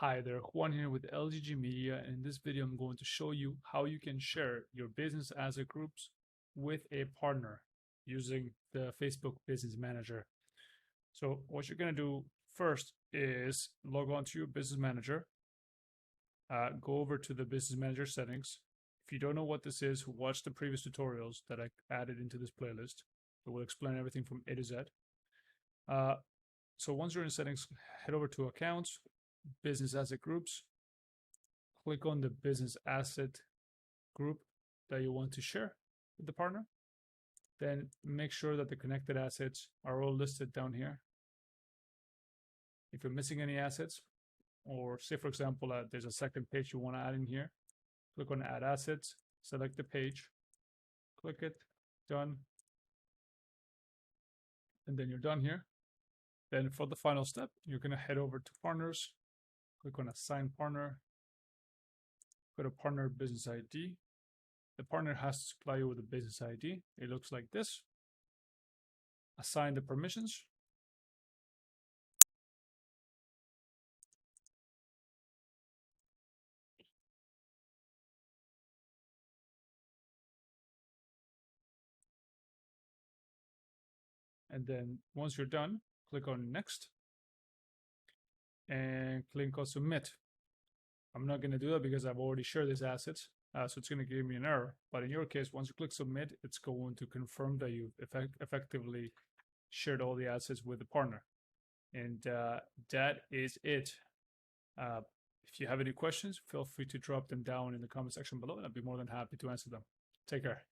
Hi there, Juan here with LGG Media, and in this video I'm going to show you how you can share your business asset groups with a partner using the Facebook Business Manager. So what you're going to do first is log on to your Business Manager, go over to the Business Manager settings. If you don't know what this is, watch the previous tutorials that I added into this playlist. It will explain everything from A to Z. So once you're in settings, head over to Accounts, Business Asset Groups, click on the business asset group that you want to share with the partner. Then make sure that the connected assets are all listed down here. If you're missing any assets, or say for example there's a second page you want to add in here, click on Add Assets, select the page, click it, done, and then you're done here. Then for the final step, you're going to head over to Partners, click on Assign Partner, go to Partner Business ID. The partner has to supply you with a business ID. It looks like this. Assign the permissions. And then once you're done, click on Next and click on Submit. I'm not going to do that because I've already shared these assets, so it's going to give me an error. But in your case, once you click Submit, it's going to confirm that you've effectively shared all the assets with the partner. And that is it. If you have any questions, feel free to drop them down in the comment section below, and I'll be more than happy to answer them. Take care.